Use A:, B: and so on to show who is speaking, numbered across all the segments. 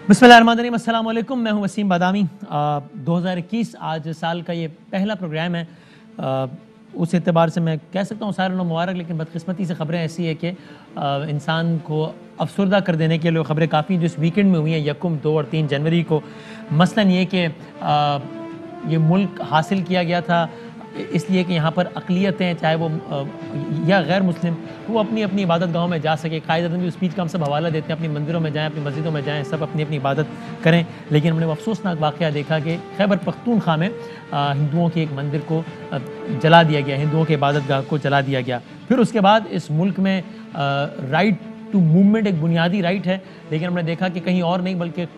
A: बिस्मिल्लाहिर्रहमानिर्रहीम, अस्सलाम वालेकुम। मैं हूं वसीम बादामी। 2021 आज साल का ये पहला प्रोग्राम है। उस एतबार से मैं कह सकता हूँ सारे लोग मुबारक, लेकिन बदकिस्मती से खबरें ऐसी है कि इंसान को अफसरदा कर देने के लिए खबरें काफ़ी जो इस वीकेंड में हुई हैं, 1, 2 और 3 जनवरी को। मसलन ये कि ये मुल्क हासिल किया गया था इसलिए कि यहाँ पर अक़लियतें, चाहे वो या गैर मुस्लिम, वो अपनी अपनी इबादत गाहों में जा सके। कायदे की स्पीच का हम सब हवाला देते हैं, अपनी मंदिरों में जाएँ, अपनी मस्जिदों में जाएँ, सब अपनी अपनी इबादत करें। लेकिन हमने वो अफसोसनाक वाक़या देखा कि खैबर पख्तूनख्वा में हिंदुओं के एक मंदिर को जला दिया गया, हिंदुओं के इबादत गाह को जला दिया गया। फिर उसके बाद इस मुल्क में राइट टू मूवमेंट एक बुनियादी राइट है, लेकिन हमने देखा कि कहीं और नहीं बल्कि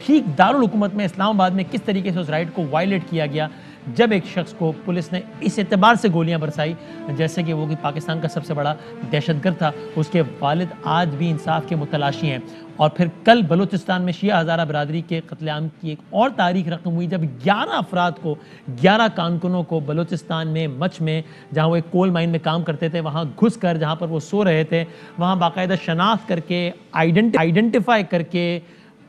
A: ठीक दारुल हुकूमत में इस्लामाबाद में किस तरीके से उस राइट को वायलेट किया गया, जब एक शख्स को पुलिस ने इस एतबार से गोलियां बरसाई जैसे कि वो कि पाकिस्तान का सबसे बड़ा दहशतगर्द था। उसके वालिद आज भी इंसाफ के मुतलाशी हैं। और फिर कल बलूचिस्तान में शिया हज़ारा बरादरी के कत्लेआम की एक और तारीख रकम हुई, जब 11 अफराद को, 11 कारकुनों को बलूचिस्तान में मच में, जहाँ वो एक कोल माइन में काम करते थे, वहाँ घुस कर जहाँ पर वो सो रहे थे, वहाँ बाकायदा शनाख्त करके, आइडेंटिफाई करके,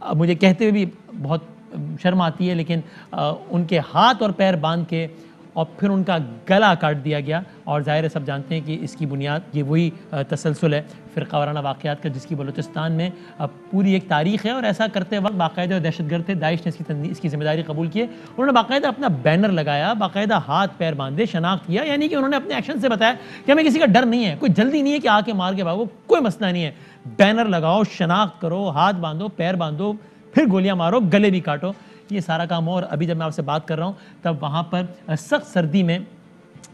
A: मुझे कहते हुए भी बहुत शर्म आती है, लेकिन उनके हाथ और पैर बांध के और फिर उनका गला काट दिया गया। और ज़ाहिर है सब जानते हैं कि इसकी बुनियाद ये वही तसलसल है फ़िरका वाराना वाक़यात का, जिसकी बलूचिस्तान में पूरी एक तारीख़ है। और ऐसा करते वक्त बाकायदा दहशतगर्द थे, दाइश ने इसकी ज़िम्मेदारी कबूल की है। उन्होंने बाकायदा अपना बैनर लगाया, बाकायदा हाथ पैर बांधे, शनाख्त किया, यानी कि उन्होंने अपने एक्शन से बताया कि हमें किसी का डर नहीं है, कोई जल्दी नहीं है कि आके मार के भागो, कोई मसला नहीं है। बैनर लगाओ, शनाख्त करो, हाथ बांधो, पैर बांधो, फिर गोलियां मारो, गले भी काटो, ये सारा काम हो। और अभी जब मैं आपसे बात कर रहा हूँ तब वहाँ पर सख्त सर्दी में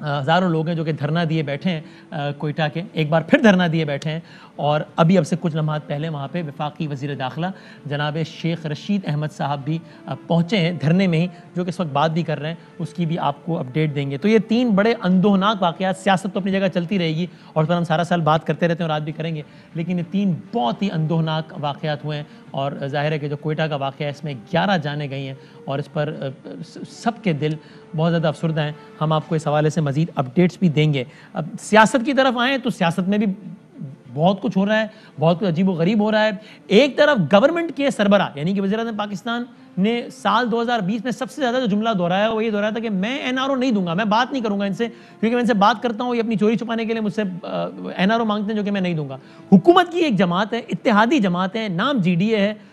A: हज़ारों लोग हैं जो कि धरना दिए बैठे हैं, कोयटा के, एक बार फिर धरना दिए बैठे हैं। और अभी अब से कुछ लम्हात पहले वहाँ पे वफाकी वज़ीर दाखिला जनाब शेख रशीद अहमद साहब भी पहुँचे हैं धरने में ही, जो कि इस वक्त बात भी कर रहे हैं, उसकी भी आपको अपडेट देंगे। तो ये 3 बड़े अंदोहनाक वाक़यात, सियासत तो अपनी जगह चलती रहेगी और उस पर हम सारा साल बात करते रहते हैं और आज भी करेंगे, लेकिन ये 3 बहुत ही अंदोहनाक वाक़यात हुए हैं। और ज़ाहिर है कि जो कोयटा का वाक़या है, इसमें 11 जानें गई हैं और इस पर सबके दिल बहुत ज़्यादा अफसरदा हैं। हम आपको इस हवाले से मज़ीद अपडेट्स भी देंगे। अब सियासत की तरफ आएँ तो सियासत में भी बहुत कुछ हो रहा है, बहुत कुछ अजीब व गरीब हो रहा है। एक तरफ गवर्नमेंट के सरबराह यानी कि वज़ीर-ए-आज़म पाकिस्तान ने साल 2020 में सबसे ज़्यादा जो जुमला दोहराया वो ये दोहराया था कि मैं एनआरओ नहीं दूंगा, मैं बात नहीं करूंगा इनसे, क्योंकि मैं इनसे बात करता हूँ ये अपनी चोरी छुपाने के लिए मुझसे एनआरओ मांगते हैं, जो कि मैं नहीं दूंगा। हुकूमत की एक जमात है, इत्तेहादी जमात है, नाम जीडीए है,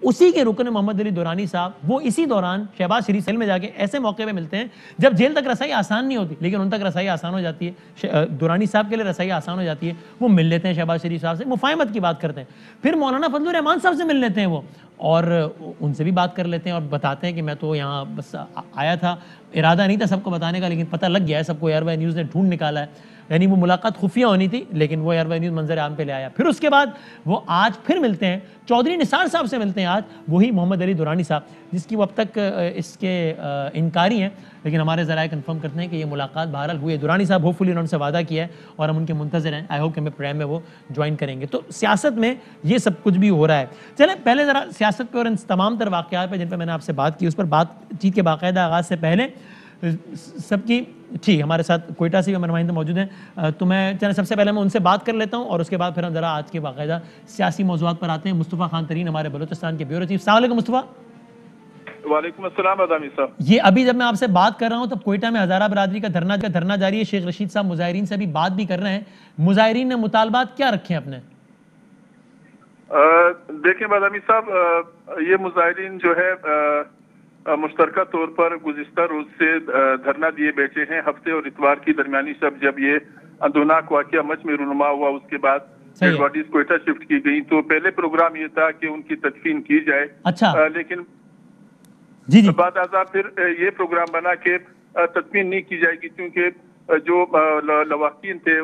A: उसी के रुकन मोहम्मद अली दुरानी साहब, वो इसी दौरान शहबाज शरीफ सेल में जाके ऐसे मौके पे मिलते हैं जब जेल तक रसाई आसान नहीं होती, लेकिन उन तक रसाई आसान हो जाती है। दुरानी साहब के लिए रसाई आसान हो जाती है, वो मिल लेते हैं शहबाज शरीफ साहब से, मुफाहमत की बात करते हैं। फिर मौलाना फजलुर रहमान साहब से मिल लेते हैं वो, और उनसे भी बात कर लेते हैं और बताते हैं कि मैं तो यहाँ बस आया था, इरादा नहीं था सबको बताने का, लेकिन पता लग गया है सबको, एयरवाई न्यूज़ ने ढूंढ निकाला है। यानी वो मुलाकात खुफिया होनी थी, लेकिन वो एयरवाई न्यूज़ मंजर आम पे ले आया। फिर उसके बाद वो आज फिर मिलते हैं, चौधरी निसार साहब से मिलते हैं आज, वही मोहम्मद अली दुरानी साहब, जिसकी वो अब तक इसके इनकारी हैं, लेकिन हमारे ज़राए कंफर्म करते हैं कि ये मुलाकात बहरहाल हुई है। दुरानी साहब होपफुली उन्होंने से वादा किया है और हम उनके मुंतज़िर हैं। आई होप कि हमें प्रोग्राम में वो ज्वाइन करेंगे। तो सियासत में ये सब कुछ भी हो रहा है। चलें पहले ज़रा सियासत पे और इन तमाम तर वाक़यात पे जिन पर मैंने आपसे बात की, उस पर बातचीत के बाकायदा आगाज़ से पहले सबकी ठीक हमारे साथ कोयटा से भी हमारे नुमाइंदे मौजूद हैं, तो मैं चलें सबसे पहले मैं उनसे बात कर लेता हूं और उसके बाद फिर हम ज़रा आज के बाकायदा सियासी मौज़ूआत पर आते हैं। मुस्तफ़ा खान तरीन हमारे बलूचिस्तान के ब्यूरो चीफ। अस्सलाम वालेकुम मुस्तफ़ा।
B: वालेकुम अस्सलाम बादामी साहब।
A: ये अभी जब मैं आपसे बात कर रहा हूं तब कोयटा में हज़ारा बरादरी का धरना जारी है। शेख रशीद साहब मुजाहिरीन से अभी बात भी कर रहे हैं। मुजाहिरीन ने मुतालबात क्या रखे हैं अपने?
B: देखें बादामी साहब, ये मुजाहिरीन जो है मुश्तरका तौर पर गुज़िश्ता रोज से धरना दिए बैठे हैं। हफ्ते और इतवार की दरमियानी शब जब ये अंदोनाक वाक़या मच में रुनुमा हुआ, उसके बाद डेड बॉडीज कोयटा शिफ्ट की गई, तो पहले प्रोग्राम ये था कि उनकी तदफीन की जाए।
A: अच्छा।
B: लेकिन
A: जी जी।
B: बाद आज़ा फिर ये प्रोग्राम बना के तदफीन नहीं की जाएगी, क्योंकि जो लवाकिन थे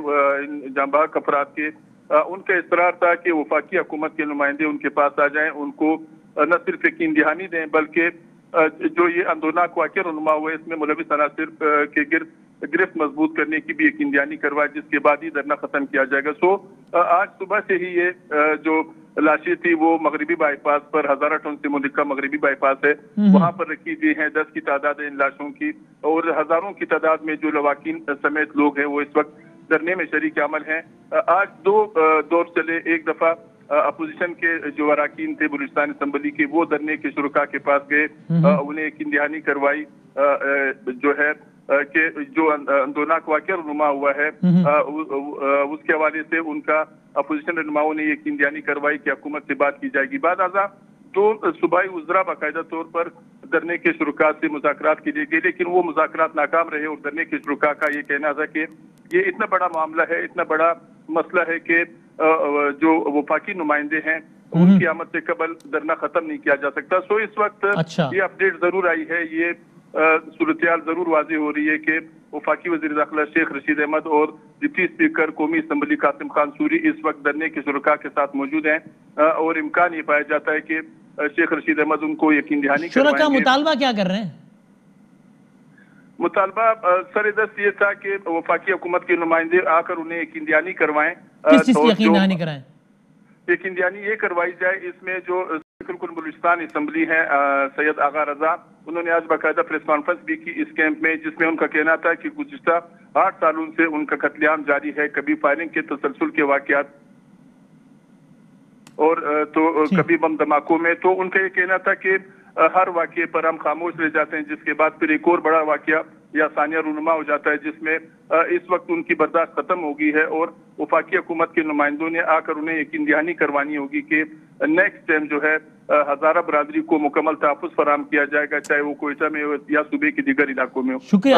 B: जांबाग अफराद के, उनका इसरार था कि वफाकी हुकूमत के नुमाइंदे उनके पास आ जाएं, उनको न सिर्फ यकीन दहानी दें बल्कि जो ये अंदोनाक वाक़या रुनुमा हुआ है इसमें मुलविस अनासिर के गिरफ्त मजबूत करने की भी यकीन दहानी करवाए, जिसके बाद ही धरना खत्म किया जाएगा। आज सुबह से ही ये जो लाशें थी वो मगरबी बाईपास पर, हज़ारा टाउन से मुल्का मगरबी बाईपास है, वहां पर रखी गई हैं। 10 की तादाद है इन लाशों की, और हजारों की तादाद में जो लवाकिन समेत लोग हैं वो इस वक्त धरने में शरीक अमल हैं। आज 2 दौर चले। एक दफा अपोजिशन के जो अरकान थे बलूचिस्तान असम्बली के, वो धरने के शुरका के पास गए, उन्हें यकीन दहानी करवाई जो है कि जो आंदोलन वाक़या रुनुमा हुआ है उसके हवाले से उनका अपोजिशन रहनुमाओं ने यकीन दहानी करवाई कि हुकूमत से बात की जाएगी। बाद आजा तो सूबाई उज़रा बाकायदा तौर पर धरने के शुरुआत से मुज़ाकरात के लिए गए, लेकिन वो मुज़ाकरात नाकाम रहे और धरने के शुरुआ का ये कहना था कि ये इतना बड़ा मामला है, इतना बड़ा मसला है कि जो वफाकी नुमाइंदे हैं उनकी आमद से कबल धरना खत्म नहीं किया जा सकता। सो इस वक्त ये अपडेट जरूर आई है, ये सूरत-ए-हाल जरूर वाज़ेह हो रही है कि वफाकी वज़ीर दाखिला शेख रशीद अहमद और डिप्टी स्पीकर कौमी असम्बली कासिम खान सूरी इस वक्त धरने के शुरका के साथ मौजूद हैं और इम्कान ये पाया जाता है कि शेख रशीद अहमद उनको यकीन दहानी
A: शुरका मुतालबा क्या कर रहे हैं?
B: मुतालबा सर-ए-दस्त ये था कि वफाकी हुकूमत के नुमाइंदे आकर उन्हें यकीन दहानी करवाएं।
A: किस चीज़ की यकीन दहानी कराएं?
B: यकीन दहानी ये करवाई जाए, इसमें जो स्पीकर बलूचिस्तान असम्बली है सैयद आगा रजा, उन्होंने आज बाकायदा प्रेस कॉन्फ्रेंस भी की इस कैंप में, जिसमें उनका कहना था कि गुज़िश्ता 8 सालों से उनका कत्लेआम जारी है, कभी फायरिंग के तसलसल के वाक़यात और तो कभी बम धमाकों में। तो उनका ये कहना था कि हर वाक़ये पर हम खामोश रह जाते हैं, जिसके बाद फिर एक और बड़ा वाक़या या सानिया रूनुमा हो जाता है, जिसमें इस वक्त उनकी बर्दाश्त खत्म हो गई है और वफाकी हुकूमत के नुमाइंदों ने आकर उन्हें यकीन दहानी करवानी होगी कि नेक्स्ट टाइम जो है हजारा बरादरी को मुकम्मल तहफ़्फ़ुज़ फराम किया जाएगा, चाहे वो कोयटा में हो या सूबे के दीगर इलाकों में हो।
A: शुक्रिया।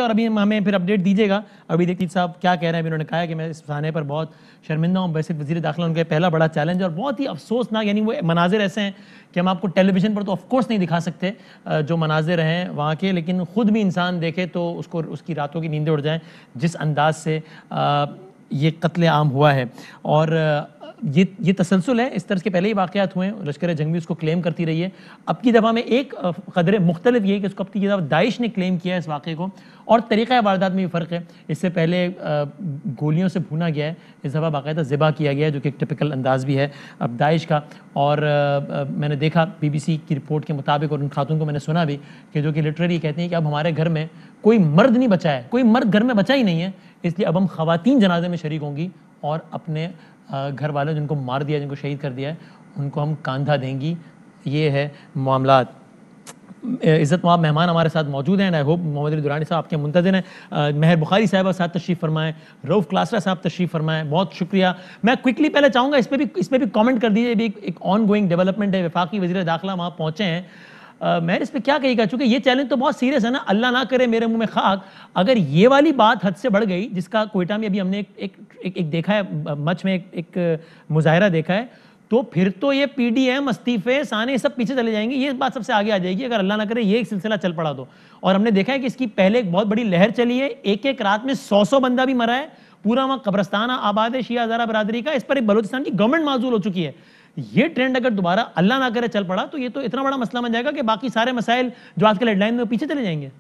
A: और अभी हमें फिर अपडेट दीजिएगा। अभी देखिए साहब क्या कह रहे हैं। उन्होंने कहा कि मैं इस थाने पर बहुत शर्मिंदा हूँ, वैसे वज़ीर दाखिला उनका पहला बड़ा चैलेंज और बहुत ही अफसोसनाक, यानी वो मनाजिर ऐसे हैं कि हम आपको टेलीविज़न पर तो ऑफकोर्स नहीं दिखा सकते जो मनाजिर हैं वहाँ के, लेकिन ख़ुद भी इंसान देखे तो उसको उसकी रातों की नींदें उड़ जाएँ जिस अंदाज से ये कत्ले आम हुआ है। और ये तसलसल है, इस तरह के पहले ही वाक़यात हुए हैं, लश्कर जंग भी उसको क्लेम करती रही है। अब की दफ़ा में एक क़दर मुख्तलिफ ये है कि उसको अब की दफ़ा दाइश ने क्लेम किया है इस वाक़े को, और तरीक़ा वारदात में भी फ़र्क है। इससे पहले गोलियों से भुना गया है, इस दफ़ा बाकायदा ज़िबा किया गया है, जो कि एक टिपिकल अंदाज़ भी है अब दाइश का। और मैंने देखा BBC की रिपोर्ट के मुताबिक, और उन खातून को मैंने सुना भी कि जो कि लिटरली कहती हैं कि अब हमारे घर में कोई मर्द नहीं बचा है, कोई मर्द घर में बचा ही नहीं है, इसलिए अब हम ख़वातीन जनाजे में शरीक होंगी और अपने घर वालों जिनको मार दिया, जिनको शहीद कर दिया है, उनको हम कांधा देंगी। ये है मामलात। इज़्ज़त माब मेहमान हमारे साथ मौजूद हैं। आई होप मोहम्मद अली दुरानी साहब आपके मुंतज़िर हैं। महर बुखारी साहब साथ तशरीफ़ फरमाएँ, रऊफ़ क्लासरा साहब तशरीफ़ फरमाएँ, बहुत शुक्रिया। मैं क्विकली पहले चाहूँगा इस पर भी कमेंट कर दीजिए। भी एक ऑन गोइंग डेवलपमेंट है, वफाकी वज़ीर दाखिला वहाँ पहुँचे हैं। मैं इस पर क्या कहेगा, चूँकि ये चैलेंज तो बहुत सीरियस है ना, अल्लाह ना करे मेरे मुंह में खाक, अगर ये वाली बात हद से बढ़ गई, जिसका कोयटा में अभी हमने एक देखा है, मच में एक मुजाहरा देखा है, तो फिर तो ये PDM इस्तीफे साने सब पीछे चले जाएंगे। ये बात सबसे आगे आ जाएगी अगर अल्लाह ना करे ये एक सिलसिला चल पड़ा तो। और हमने देखा है कि इसकी पहले एक बहुत बड़ी लहर चली है, एक रात में 100 बंदा भी मरा है, पूरा वहाँ कब्रस्तान आबाद है शिया हज़ारा बरादरी का। इस पर एक बलूचिस्तान की गवर्नमेंट माजूल हो चुकी है। ये ट्रेंड अगर दोबारा अल्लाह ना करे चल पड़ा तो ये तो इतना बड़ा मसला बन जाएगा कि बाकी सारे मसाइल जो आजकल हेडलाइन में पीछे चले जाएंगे।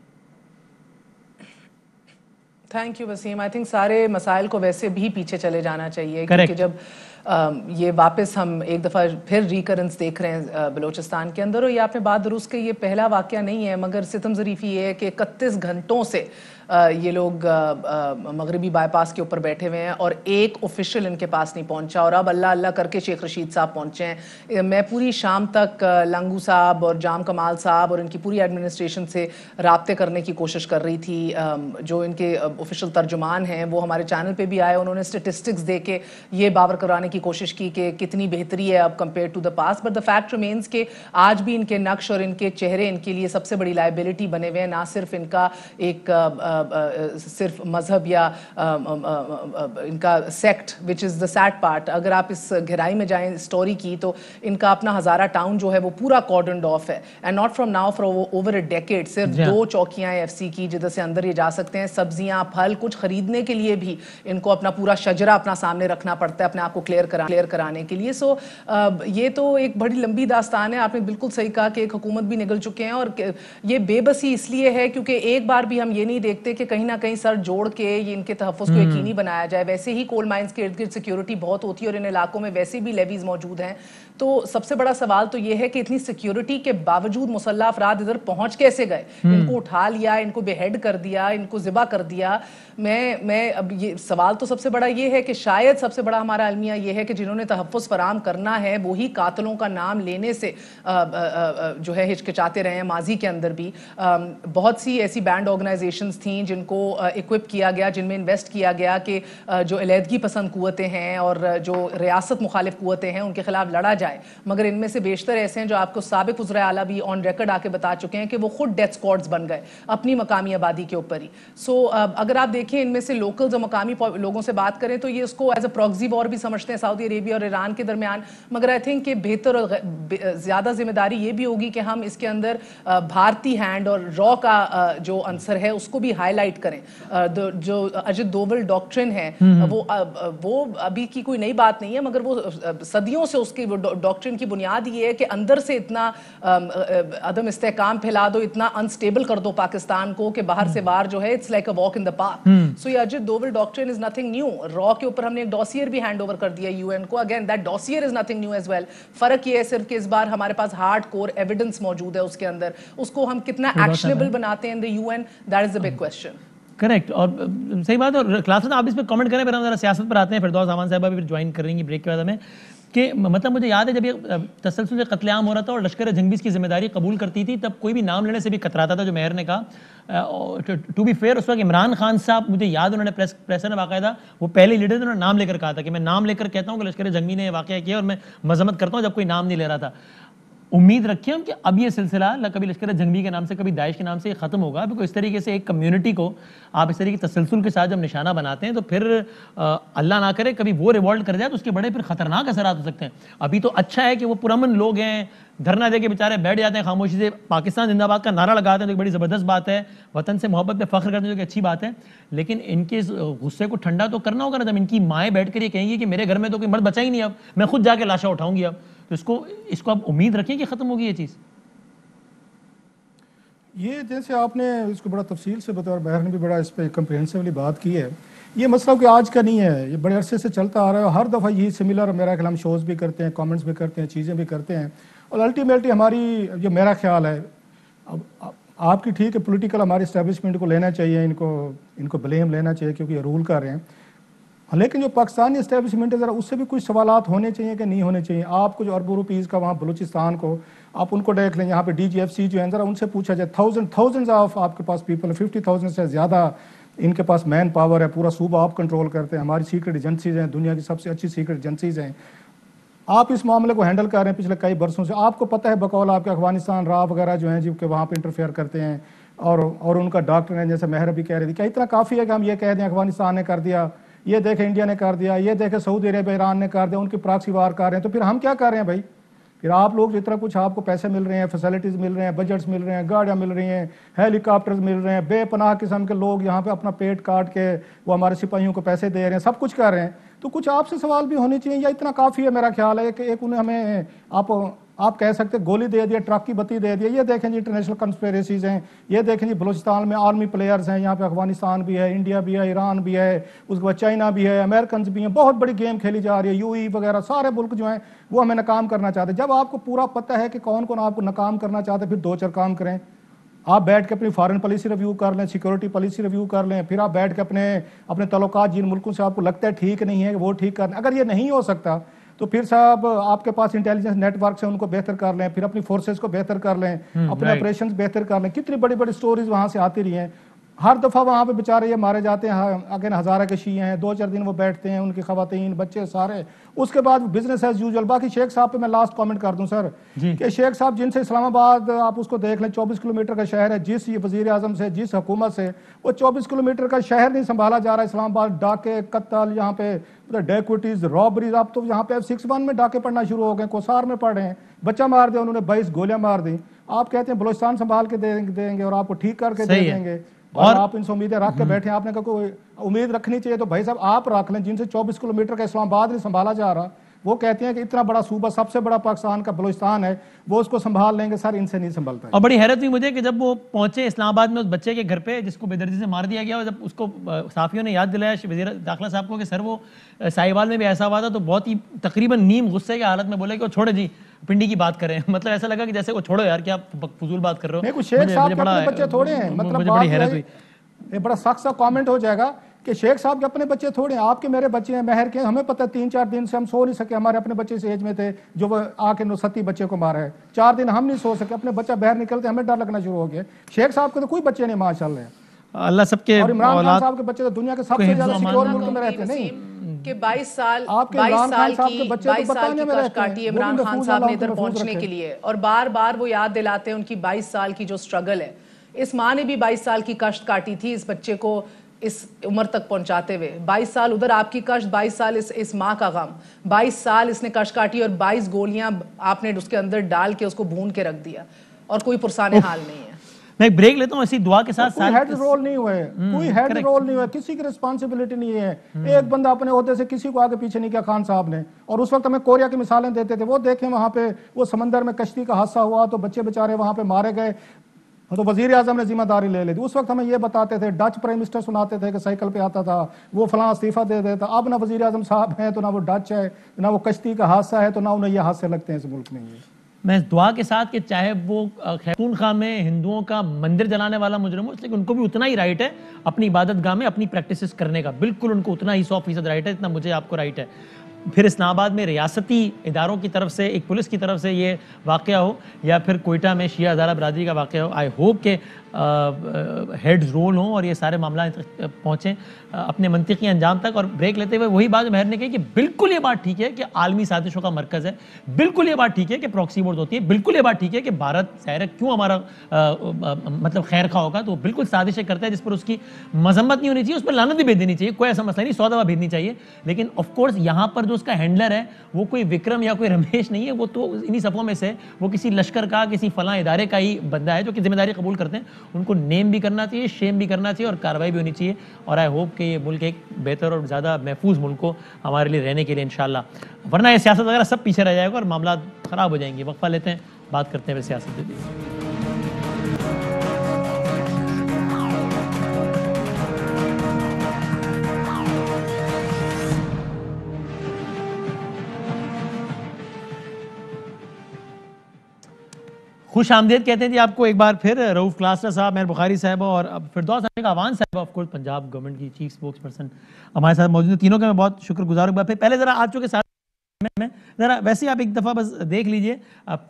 C: Thank you Wasim. I think सारे मसाइल को वैसे भी पीछे चले जाना चाहिए, क्योंकि जब ये वापस हम एक दफ़ा फिर रिकरेंस देख रहे हैं बलूचिस्तान के अंदर। और ये आपने बात दुरुस्त की, ये पहला वाक़या नहीं है, मगर सितम ज़रीफ़ी ये है कि 31 घंटों से ये लोग मगरबी बाईपास के ऊपर बैठे हुए हैं और एक ऑफिशियल इनके पास नहीं पहुंचा। और अब अल्लाह अल्लाह करके शेख रशीद साहब पहुंचे हैं। मैं पूरी शाम तक लंगू साहब और जाम कमाल साहब और इनकी पूरी एडमिनिस्ट्रेशन से राब्ते करने की कोशिश कर रही थी। जो इनके ऑफिशियल तर्जुमान हैं वो हमारे चैनल पे भी आए, उन्होंने स्टेटिस्टिक्स दे के ये बावर कराने की कोशिश की कि कितनी बेहतरी है अब compare to the past. But the fact remains के आज भी इनके नक्श और इनके चेहरे इनके लिए सबसे बड़ी लाइबिलिटी बने हुए हैं। ना सिर्फ इनका एक सिर्फ मजहब या इनका sect, which is the sad part. अगर आप इस गहराई में जाएं स्टोरी की, तो इनका अपना हज़ारा टाउन जो है वो पूरा कॉर्डन्ड ऑफ है, and not from now, for over a decade. सिर्फ 2 चौकियाँ FC की जिधर से अंदर ये जा सकते हैं। सब्जियाँ फल कुछ खरीदने के लिए भी इनको अपना पूरा शजरा अपना सामने रखना पड़ता है अपने आप को क्लियर कराने के लिए। सो ये तो एक बड़ी लंबी दास्तान है। आपने बिल्कुल सही कहा कि एक हुकूमत भी निकल चुके हैं, और ये बेबसी इसलिए है क्योंकि एक बार भी हम ये नहीं देखते समझते कि कहीं ना कहीं सर जोड़ के ये इनके तहफ़्फ़ुज़ को यकीनी बनाया जाए। वैसे ही कोल माइंस के इर्द गिर्द सिक्योरिटी बहुत होती है और इन इलाकों में वैसे भी लेवीज मौजूद हैं। तो सबसे बड़ा सवाल तो ये है कि इतनी सिक्योरिटी के बावजूद मुसल्ला अफराद इधर पहुंच कैसे गए? इनको उठा लिया, इनको बेहेड कर दिया, इनको ज़िबा कर दिया। मैं अब ये सवाल तो सबसे बड़ा ये है कि शायद सबसे बड़ा हमारा अलमिया ये है कि जिन्होंने तहफ़्फ़ुज़ फराम करना है वही कातलों का नाम लेने से जो है हिचकिचाते रहे हैं। माजी के अंदर भी बहुत सी ऐसी बैंड ऑर्गेनाइजेशंस थीं जिनको इक्विप किया गया, जिनमें इन्वेस्ट किया गया कि जो अलहदगी पसंद कुव्वतें हैं और जो रियासत मुखालिफ कुव्वतें हैं उनके खिलाफ लड़ा जाए, मगर इनमें से बेशतर ऐसे हैं जो आपको साबिक वज़ीर आला भी ऑन रिकॉर्ड आके बता चुके हैं कि वो खुद डेथ स्क्वाड्स बन गए अपनी मकामी आबादी के ऊपर ही। सो अगर आप देखें इनमें से लोकल्स और मकामी लोगों से बात करें तो ये इसको एज अ प्रॉक्सी वॉर भी समझते हैं सऊदी अरेबिया और ईरान के दरमियान। मगर आई थिंक कि बेहतर और ज़्यादा जिम्मेदारी ये भी होगी कि हम इसके अंदर भारतीय हैंड और रॉ का जो आंसर है उसको भी हाईलाइट करें। जो अजित दोवल डॉक्ट्रिन है वो अभी की कोई नई बात नहीं है, मगर वो सदियों से उसकी डॉक्ट्रिन की बुनियाद ये है कि अंदर से इतना अदम इस्तेहकाम फैला दो, इतना अनस्टेबल कर दो पाकिस्तान को कि बाहर से बाहर जो है it's like a walk in the park. So ये Ajit Doval doctrine is nothing new. रॉ के ऊपर हमने एक डॉसियर भी हैंड ओवर कर दिया यूएन को। Again that dossier is nothing new age well. फर्क ये है सिर्फ कि इस बार हमारे पास हार्ड कोर एविडेंस मौजूद है उसके अंदर, उसको हम कितना एक्शनेबल बनाते हैं in the UN, that is the big question.
A: Correct और सही बात है। और क्लास आप इस पर कमेंट करें, फिर हम जरा सियासत पर आते हैं। फिरदौस सामान साहबा भी ज्वाइन करेंगी ब्रेक के बाद हमें कि मतलब मुझे याद है जब ये तसलसल से कत्लेआम हो रहा था और लश्कर जंग भी इसकी जिम्मेदारी कबूल करती थी, तब कोई भी नाम लेने से भी कतराता था, जो मेयर ने कहा। टू बी फेयर उस वक्त इमरान खान साहब, मुझे याद, उन्होंने प्रेसर में बाकायदा वो पहले लीडर थे, उन्होंने नाम लेकर कहा था कि मैं नाम लेकर कहता हूँ कि लश्कर जंगी ने वाक़या किया और मैं मजम्मत करता हूँ जब कोई नाम नहीं ले रहा था। उम्मीद रखिए हम कि अब ये सिलसिला कभी लश्कर जंगी के नाम से, कभी दाइश के नाम से ख़त्म होगा। बिकॉज इस तरीके से एक कम्युनिटी को आप इस तरीके के तसलसल के साथ जब निशाना बनाते हैं तो फिर अल्लाह ना करे कभी वो रिवॉल्ट कर जाए तो उसके बड़े फिर खतरनाक असरात हो सकते हैं। अभी तो अच्छा है कि वो पुरअमन लोग हैं, धरना दे के बेचारे बैठ जाते हैं खामोशी से, पाकिस्तान जिंदाबाद का नारा लगाते हैं, तो एक बड़ी ज़बरदस्त बात है, वतन से मोहब्बत पे फ़ख्र करते हैं, जो कि अच्छी बात है। लेकिन इनके गुस्से को ठंडा तो करना होगा ना। जब इनकी माएँ बैठ कर ये कहेंगी कि मेरे घर में तो कोई मर्द बचा ही नहीं, अब मैं खुद जाके लाशा उठाऊंगी, अब तो इसको आप उम्मीद रखें कि ख़त्म होगी ये चीज़।
D: ये जैसे आपने इसको बड़ा तफसील से बताया और बहर ने भी बड़ा इस पर कम्प्रिहेंसिवली बात की है। ये मसला कि आज का नहीं है, ये बड़े अरसे से चलता आ रहा है। हर दफ़ा यही सिमिलर मेरा ख्याल हम शोज़ भी करते हैं, कमेंट्स भी करते हैं, चीज़ें भी करते हैं। और अल्टीमेटली हमारी जो मेरा ख्याल है, अब आपकी ठीक है पॉलिटिकल हमारे इस्टेब्लिशमेंट को लेना चाहिए, इनको ब्लेम लेना चाहिए क्योंकि ये रूल कर रहे हैं। लेकिन जो पाकिस्तानी इस्टेब्लिशमेंट है ज़रा उससे भी कुछ सवालात होने चाहिए कि नहीं होने चाहिए। आप कुछ अरबों रुपीज़ का वहाँ बलूचिस्तान को आप उनको देख लें, यहाँ पे DGFC जो है ज़रा उनसे पूछा जाए, थाउजेंड्स ऑफ आपके पास पीपल है, 50,000 से ज़्यादा इनके पास मैन पावर है, पूरा सूबा आप कंट्रोल करते हैं, हमारी सीक्रेट एजेंसीज हैं, दुनिया की सबसे अच्छी सीक्रेट एजेंसीज हैं। आप इस मामले को हैंडल कर रहे हैं पिछले कई बरसों से। आपको पता है बकौल आपके अफगानिस्तान रा वगैरह जो हैं जिनके वहाँ पर इंटरफेयर करते हैं और उनका डॉक्टर हैं, जैसे मेहर भी कह रही थी, क्या इतना काफ़ी है कि हम ये कह दें अफगानिस्तान ने कर दिया, ये देखे इंडिया ने कर दिया, ये देखे सऊदी अरेबिया ईरान ने कर दिया, उनकी प्रॉक्सी वार कर रहे हैं, तो फिर हम क्या कर रहे हैं भाई? फिर आप लोग जितना कुछ आपको पैसे मिल रहे हैं, फैसिलिटीज़ मिल रहे हैं, बजट्स मिल रहे हैं, गाड़ियाँ मिल रही हैं, हेलीकॉप्टर्स मिल रहे हैं, बेपनाह किस्म के लोग यहाँ पे अपना पेट काट के वो हमारे सिपाहियों को पैसे दे रहे हैं, सब कुछ कर रहे हैं, तो कुछ आपसे सवाल भी होने चाहिए या इतना काफ़ी है? मेरा ख्याल है कि एक उन्हें हमें आप कह सकते हैं गोली दे दिया, ट्रक की बत्ती दे दिया, ये देखें जी इंटरनेशनल कंस्पिरेसीज हैं, ये देखें जी बलूचिस्तान में आर्मी प्लेयर्स हैं, यहाँ पे अफगानिस्तान भी है, इंडिया भी है, ईरान भी है, उसके बाद चाइना भी है, अमेरिकन भी हैं, बहुत बड़ी गेम खेली जा रही है, UAE वगैरह सारे मुल्क जो हैं वो हमें नाकाम करना चाहते हैं। जब आपको पूरा पता है कि कौन कौन आपको नाकाम करना चाहते हैं, फिर 2-4 काम करें। आप बैठ के अपनी फॉरेन पॉलिसी रिव्यू कर लें, सिक्योरिटी पॉलिसी रिव्यू कर लें, फिर आप बैठ के अपने तल्लुकात जिन मुल्कों से आपको लगता है ठीक नहीं है वो ठीक कर लें। अगर ये नहीं हो सकता तो फिर साहब आपके पास इंटेलिजेंस नेटवर्क से उनको बेहतर कर लें, फिर अपनी फोर्सेस को बेहतर कर लें, अपने ऑपरेशंस बेहतर कर लें। कितनी बड़ी बड़ी स्टोरीज वहाँ से आती रही हैं, हर दफ़ा वहाँ पे बेचारे ये मारे जाते हैं। अगेन हज़ारा के शिया हैं, 2-4 दिन वो बैठते हैं, उनकी ख़वातीन बच्चे सारे, उसके बाद बिजनेस एज यूजुअल। बाकी शेख साहब पे मैं लास्ट कमेंट कर दूं सर कि शेख साहब जिनसे इस्लामाबाद आप उसको देख लें 24 किलोमीटर का शहर है, जिस वज़ीर आज़म से जिस हुकूमत से वो 24 किलोमीटर का शहर नहीं संभाला जा रहा है। इस्लामाबाद डाके कत्ल, यहाँ पे डेक्विटीज रॉबरीज, आप तो यहाँ पे F61 में डाके पड़ना शुरू हो गए, कोसार में पड़ रहे हैं, बच्चा मार दिया उन्होंने, 22 गोलियां मार दी। आप कहते हैं बलोचिस्तान संभाल के देंगे और आपको ठीक करके दे देंगे और आप इनसे उम्मीदें रख के बैठे। आपने कहा कोई उम्मीद रखनी चाहिए तो भाई साहब आप रख लें, जिनसे 24 किलोमीटर का इस्लामाबाद नहीं संभाला जा रहा, वो कहते हैं कि इतना बड़ा सूबा, सबसे बड़ा पाकिस्तान का बलूचिस्तान है, वो उसको संभाल लेंगे। सर इनसे नहीं संभलता है।
A: और बड़ी हैरत हुई मुझे कि जब वो पहुंचे इस्लामाबाद में उस बच्चे के घर पे जिसको बेदर्दी से मार दिया गया, और जब उसको साफियों ने याद दिलाया वज़ीर दाखिला साहब को कि सर वो साहिवाल में भी ऐसा हुआ था, तो बहुत ही तकरीबन नीम गुस्से की हालत में बोले कि वो छोड़े जी, पिंडी की बात करें। मतलब ऐसा लगा कि जैसे वो छोड़ो यार, क्या फजूल बात कर रहे हो।
D: शेख साहब के अपने बच्चे थोड़े हैं, मतलब
A: मुझे बड़ी हैरत हुई।
D: ये बड़ा सख्त सा कमेंट हो जाएगा कि शेख साहब के अपने बच्चे थोड़े हैं, आपके मेरे बच्चे हैं, महर के। हमें पता है 3-4 दिन से हम सो नहीं सके, हमारे अपने बच्चे इस एज में थे जो वो आके 9 बच्चे को मारा है। 4 दिन हम नहीं सो सके, अपने बच्चा बाहर निकलते हमें डर लगना शुरू हो गया। शेख साहब के तो कोई बच्चे नहीं माशाल्लाह।
A: अल्लाह सबके,
D: और इमरान खान साहब के बच्चे तो दुनिया के सबसे ज्यादा सिक्योर मुल्क में रहते नहीं
C: कि 22 साल
D: इमरान खान साहब के बच्चे तो बताने में रहते
C: काटी इमरान खान साहब ने इधर पहुंचने के लिए, और बार बार वो याद दिलाते हैं उनकी 22 साल की जो स्ट्रगल है। इस माँ ने भी 22 साल की कष्ट काटी थी इस बच्चे को इस उम्र तक पहुंचाते हुए। 22 साल उधर आपकी कष्ट, 22 साल इस माँ का गम, 22 साल इसने कष्ट काटी, और 22 गोलियां आपने उसके अंदर डाल के उसको भून के रख दिया, और कोई पुरसाने हाल नहीं है।
A: मैं एक ब्रेक लेता हूँ ऐसी दुआ के साथ।
D: कोई हेड रोल नहीं हुआ है, कोई हेड रोल नहीं हुआ, किसी की रिस्पांसिबिलिटी नहीं है। एक बंदा अपने ओहदे से किसी को आगे पीछे नहीं किया खान साहब ने। और उस वक्त हमें कोरिया की मिसालें देते थे, वो देखें वहां पे वो समंदर में कश्ती का हादसा हुआ तो बच्चे बेचारे वहां पे मारे गए, तो वजीर आजम ने जिम्मेदारी ले ली थी। उस वक्त हमें ये बताते थे, डच प्राइम मिनिस्टर सुनाते थे कि साइकिल पे आता था वो फलां इस्तीफा दे देता। अब ना वजीर आजम साहब हैं तो ना वो डच है, ना वो कश्ती का हादसा है, तो ना उन्हें ये हादसे लगते हैं इस मुल्क में।
A: मैं इस दुआ के साथ कि चाहे वो खैतूनख्वाह में हिंदुओं का मंदिर जलाने वाला मुजरिम हो, लेकिन उनको भी उतना ही राइट है अपनी इबादत गाह में अपनी प्रैक्टिसेस करने का। बिल्कुल उनको उतना ही 100% राइट है जितना मुझे आपको राइट है। फिर इस्लामाबाद में रियासती इदारों की तरफ से, एक पुलिस की तरफ से ये वाक़या हो, या फिर कोयटा में शिया हज़ारा बरादरी का वाक़या हो, आई होप के हेड्स रोल हों और ये सारे मामला पहुँचें अपने मंतिकी अंजाम तक। और ब्रेक लेते हुए वही बात महर ने कही कि बिल्कुल ये बात ठीक है कि आलमी साजिशों का मरकज़ है, बिल्कुल ये बात ठीक है कि प्रॉक्सी वॉर्स होती है, बिल्कुल ये बात ठीक है कि भारत ज़ाहिर है क्यों हमारा मतलब खैर खा होगा, तो बिल्कुल साजिशें करता है जिस पर उसकी मजम्मत नहीं होनी चाहिए, उस पर लानत भी भेज देनी चाहिए, कोई ऐसा मसला नहीं, 100 दफ़ा भेजनी चाहिए। लेकिन ऑफकोर्स यहाँ पर जो उसका हैंडलर है वो कोई विक्रम या कोई रमेश नहीं है, वो तो इन्हीं सफ़ों में से वो किसी लश्कर का, किसी फलां इदारे का ही बंदा है जो कि जिम्मेदारी कबूल करते हैं। उनको नेम भी करना चाहिए, शेम भी करना चाहिए, और कार्रवाई भी होनी चाहिए। और आई होप कि ये मुल्क एक बेहतर और ज़्यादा महफूज मुल्क को हमारे लिए रहने के लिए इंशाल्लाह। वरना ये सियासत वगैरह सब पीछे रह जाएगा और मामला ख़राब हो जाएंगे। वक्फा लेते हैं, बात करते हैं फिर सियासत पे। खुश आमदेद कहते हैं जी आपको एक बार फिर रऊफ क्लास्टर साहब, मेहर बुखारी साहब और फिरदौस अवान साहब, ऑफ कोर्स पंजाब गवर्नमेंट की चीफ स्पोक्स पर्सन हमारे साथ मौजूद है। तीनों का मैं बहुत शुक्रगुजार हूँ। पहले ज़रा आज के साथ में ज़रा वैसे ही आप एक दफ़ा बस देख लीजिए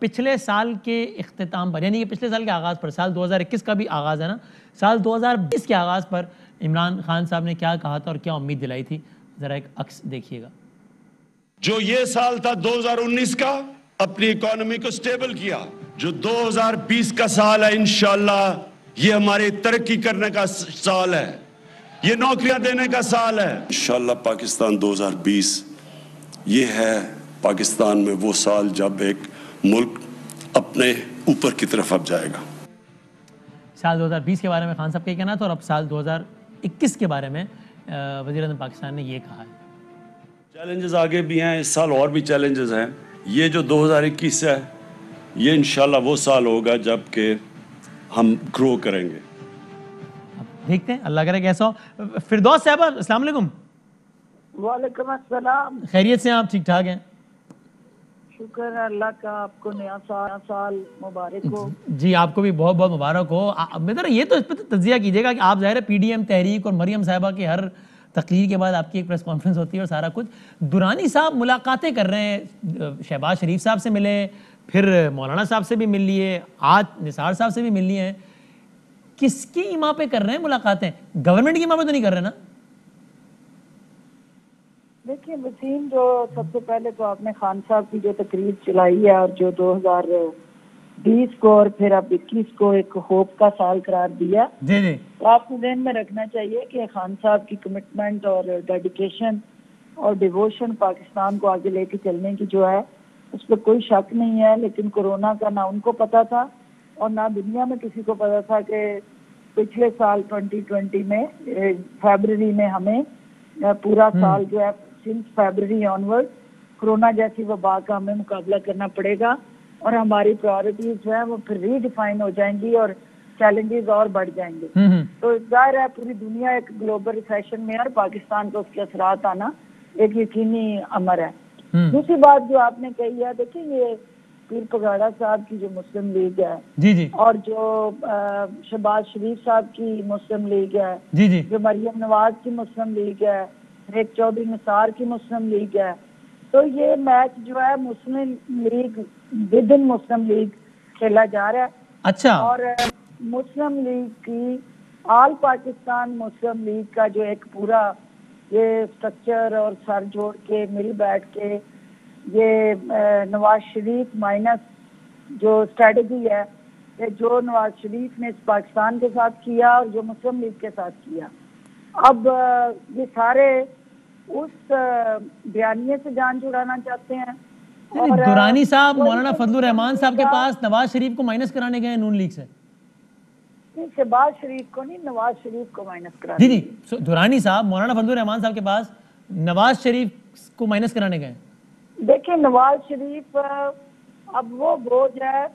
A: पिछले साल के इख्तिताम पर, यानी कि पिछले साल के आगाज़ पर, साल 2021 का भी आगाज़ है ना, साल 2020 के आगाज़ पर इमरान खान साहब ने क्या कहा था और क्या उम्मीद दिलाई थी, ज़रा एक अक्स देखिएगा।
E: जो ये साल था 2019 का, अपनी इकोनॉमी को स्टेबल किया। जो 2020 का साल है, इंशाल्लाह ये हमारी तरक्की करने का साल है, ये नौकरियां देने का साल है। इंशाल्लाह पाकिस्तान 2020 ये है पाकिस्तान में वो साल जब एक मुल्क अपने ऊपर की तरफ अब जाएगा।
A: साल 2020 के बारे में खान साहब का कहना था, और अब साल 2021 के बारे में वज़ीर-ए-आज़म पाकिस्तान ने ये कहा है।
E: चैलेंजेस आगे भी हैं, इस साल और भी चैलेंजेस हैं। ये जो 2021 है, ये इंशाल्लाह वो साल होगा जब के हम ग्रो करेंगे।
A: देखते हैं, अल्लाह करे कैसा हो। फिरदौस साहब अस्सलाम वालेकुम।
F: वालेकुम अस्सलाम।
A: खैरियत से आप ठीक ठाक हैं?
F: शुक्र है अल्लाह का, आपको नया साल मुबारक हो।
A: जी आपको भी बहुत बहुत मुबारक हो। मेरा ये तो इस पर तजिया कीजिएगा कि आप ज़ाहिर है PDM तहरीक और मरियम साहिबा की हर तकरीर के बाद आपकी एक प्रेस कॉन्फ्रेंस होती है और सारा कुछ। दुरानी साहब मुलाकातें कर रहे हैं, शहबाज शरीफ साहब से मिले, फिर मौलाना साहब से भी मिल लिए, आज निसार साहब से भी मिल लिए हैं। किसकी ईमा पे कर रहे हैं मुलाकातें? गवर्नमेंट की ईमा पे तो नहीं कर रहे ना?
F: देखिए वसीम, जो सबसे पहले तो आपने खान साहब की जो तकरीर चलाई है और जो 2020 को और फिर अब 21 को एक होप का साल करार दिया,
A: जी जी,
F: तो आपको ध्यान में रखना चाहिए कि खान साहब की कमिटमेंट और डेडिकेशन और डिवोशन पाकिस्तान को आगे लेके चलने की जो है उस पर कोई शक नहीं है। लेकिन कोरोना का ना उनको पता था और ना दुनिया में किसी को पता था कि पिछले साल 2020 में फरवरी में हमें पूरा साल जो है सिंस फरवरी ऑनवर्ड कोरोना जैसी वबा का हमें मुकाबला करना पड़ेगा और हमारी प्रायोरिटीज जो है वो फिर रीडिफाइन हो जाएंगी और चैलेंजेस और बढ़ जाएंगे। तो जाहिर है पूरी दुनिया एक ग्लोबल रिसेशन में है और पाकिस्तान को उसके असरात आना एक यकीनी अमर है। दूसरी बात जो आपने कही है, देखिए ये पीर पगाड़ा साहब की जो मुस्लिम लीग है
A: जी
F: और जो शहबाज शरीफ साहब की मुस्लिम लीग है
A: जी,
F: जो मरियम नवाज की मुस्लिम लीग है, एक चौधरी निसार की मुस्लिम लीग है, तो ये मैच जो है मुस्लिम लीग विद इन मुस्लिम लीग खेला जा रहा है।
A: अच्छा।
F: और मुस्लिम लीग की ऑल पाकिस्तान मुस्लिम लीग का जो एक पूरा ये स्ट्रक्चर और सर जोड़ के मिल बैठ के ये नवाज शरीफ माइनस जो स्ट्रेटजी है, ये जो नवाज शरीफ ने पाकिस्तान के साथ किया और जो मुस्लिम लीग के साथ किया, अब ये सारे उस बयानिए से जान छुड़ाना चाहते हैं। और
A: दुरानी साहब मौलाना फजलुर रहमान साहब के पास नवाज शरीफ को माइनस कराने गए नून लीग से?
F: शहबाज शरीफ को नहीं, नवाज शरीफ को माइनस करा।
A: जी, दुरानी साहब मौलाना फजलुर रहमान साहब के पास नवाज शरीफ को माइनस कराने गए।
F: देखिए नवाज शरीफ अब वो बोझ है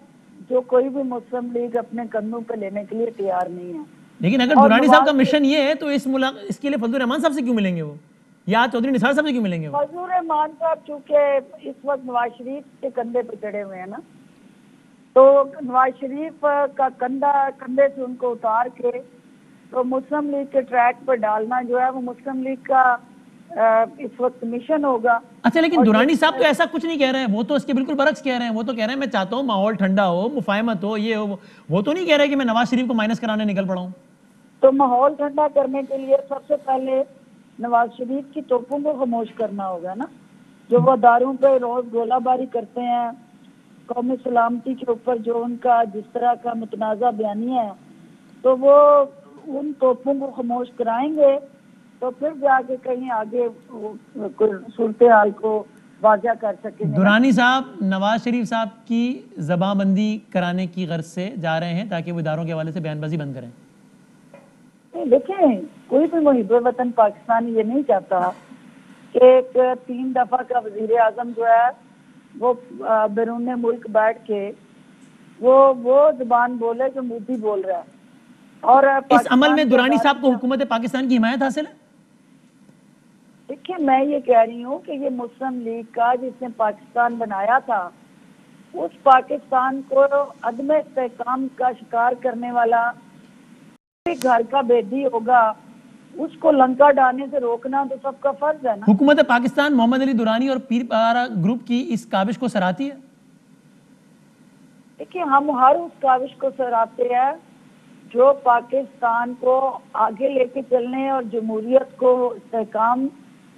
F: जो कोई भी मुस्लिम लीग अपने कंधों पे लेने के लिए तैयार नहीं है।
A: लेकिन अगर दुरानी साहब का मिशन ये है तो इसके लिए फजलुर रहमान साहब से क्यों मिलेंगे वो, या चौधरी निसार साहब से क्यों मिलेंगे वो?
F: फजलुर रहमान साहब चूंकि इस वक्त नवाज शरीफ के कंधे पे चढ़े हुए हैं ना, तो नवाज शरीफ का कंधे से उनको उतार के तो मुस्लिम लीग के ट्रैक पर डालना जो है वो मुस्लिम लीग का इस वक्त मिशन होगा।
A: अच्छा, लेकिन दुरानी साहब तो ऐसा कुछ नहीं कह रहे हैं, वो तो इसके बिल्कुल बरक्स कह रहे हैं। वो तो कह रहे हैं मैं चाहता हूँ माहौल ठंडा हो, मुफाहमत हो, ये हो। वो तो नहीं कह रहे कि मैं नवाज शरीफ को माइनस कराने निकल पड़ा हूँ।
F: तो माहौल ठंडा करने के लिए सबसे पहले नवाज शरीफ की तोपों को खामोश करना होगा ना, जो वो दारों पे रोज गोलाबारी करते हैं, कौमी सलामती के ऊपर जो उनका जिस तरह का मुतनाज़ा बयानिया है, तो वो उन तोपों को खामोश कराएंगे तो फिर जाके कहीं आगे सूरत हाल को वाज़ा कर सकेंगे।
A: दुरानी साहब नवाज शरीफ साहब की जबानबंदी कराने की गर्ज से जा रहे हैं ताकि वो इदारों के हवाले से बयानबाजी बंद करें।
F: देखें, कोई भी मुहिब वतन पाकिस्तानी ये नहीं चाहता कि एक 3 दफा का वजीर आजम जो है वो बैरून मुल्क बैठ के वो जुबान बोले जो मोदी बोल रहा है। और
A: इस अमल में दुरानी साहब को हुकूमत पाकिस्तान की हिमायत हासिल है?
F: देखिए, मैं ये कह रही हूँ कि ये मुस्लिम लीग का जिसने पाकिस्तान बनाया था, उस पाकिस्तान को अदम इस्तेहकाम का शिकार करने वाला घर का बेदी होगा, उसको लंका डालने से रोकना तो सबका फर्ज है ना।
A: हुकूमत पाकिस्तान मोहम्मद अली दुरानी और पीर पगाड़ा ग्रुप की इस काविश को सराहती है?
F: देखिए, हम हर उस काविश को सराहते हैं जो पाकिस्तान को आगे लेके चलने और जमहूरियत को इस्तेहकाम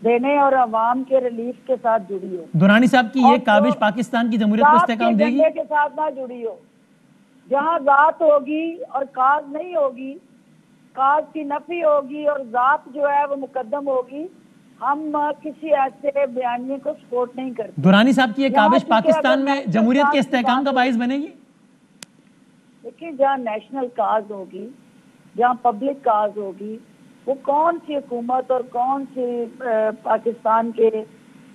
F: देने और अवाम के रिलीफ के साथ जुड़ी हो।
A: दुरानी साहब की ये काविश पाकिस्तान की जमहूरियत को इस्तेहकाम देगी?
F: के साथ ना जुड़ी हो। जहाँ जात होगी और काज नहीं होगी, काज की नफी होगी और जात जो है वो मुकद्दम होगी, हम किसी ऐसे बयानिए को सपोर्ट नहीं करते।
A: दुरानी साहब की ये काविश पाकिस्तान में जमहूरियत के इस्तेहकाम का बाइस बनेगी?
F: देखिए, जहाँ नेशनल काज होगी, जहाँ पब्लिक काज होगी, वो कौन सी हुकूमत और कौन सी पाकिस्तान के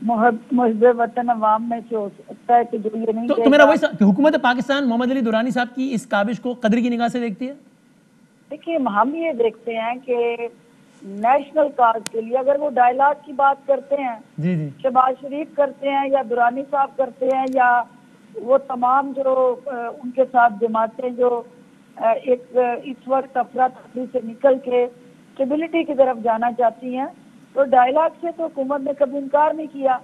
F: मुहिब वतन अवाम में से हो सकता है कि जो ये नहीं
A: तो मेरा वही हुकूमत पाकिस्तान मोहम्मद अली दुरानी साहब की इस काविश को कदर की निगाह से देखती है?
F: देखिए, हम ये देखते हैं कि नेशनल काज के लिए अगर वो डायलॉग की बात करते हैं,
A: जी जी,
F: शहबाज शरीफ करते हैं या दुरानी साहब करते हैं या वो तमाम जो उनके साथ जमातें जो एक इस वक्त अफरा तफरी से निकल के स्टेबिलिटी की तरफ जाना चाहती हैं, तो डायलॉग से तो हुकूमत ने कभी इनकार नहीं किया।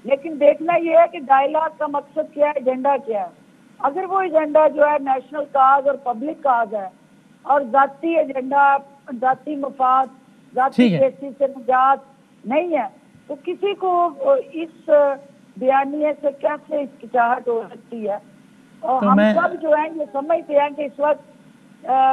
F: लेकिन देखना यह है कि डायलॉग का मकसद क्या है, एजेंडा क्या है। अगर वो एजेंडा जो है नेशनल काज और पब्लिक काज है और जाती एजेंडा, जाती मफाद, जाती केसी से निजात नहीं है, तो किसी को इस बयानिए से कैसे हिचकिचाहट हो सकती है। और तो हम सब जो है ये समझते हैं कि इस वक्त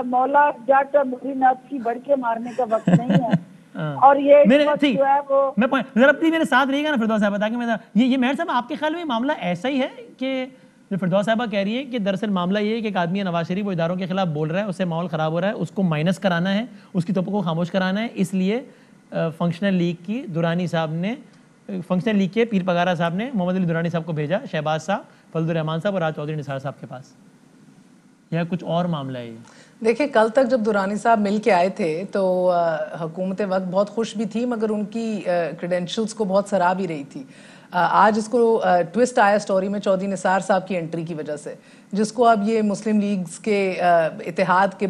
F: मौला जाट मुरीनाथ की बढ़ के मारने का वक्त नहीं है। और ये जो है वो
A: मैं जरा प्लीज मेरे साथ रहिएगा ना फिरदौस साहब, ताकि मैं ये मेहर साहब आपके ख्याल में मामला ऐसा ही है कि जो फिरदौस साहबा कह रही है कि दरअसल मामला ये है कि एक आदमी है नवाज शरीफ वो इदारों के खिलाफ बोल रहा है, उससे माहौल ख़राब हो रहा है, उसको माइनस कराना है, उसकी तोपों को खामोश कराना है, इसलिए फंक्शनल लीग की दुरानी साहब ने फंक्शन लिख के पीर पगारा साहब ने मोहम्मद अली दुरानी साहब को भेजा, शहबाज साहब, फजलुर रहमान साहब और आज चौधरी निसार साहब के पास, या कुछ और मामला है ये?
C: देखिए, कल तक जब दुरानी साहब मिल के आए थे तो हुकूमत वक्त बहुत खुश भी थी, मगर उनकी क्रेडेंशियल्स को बहुत सराह भी रही थी। आज इसको ट्विस्ट आया स्टोरी में चौधरी निसार साहब की एंट्री की वजह से, जिसको अब ये मुस्लिम लीग्स के इतिहाद के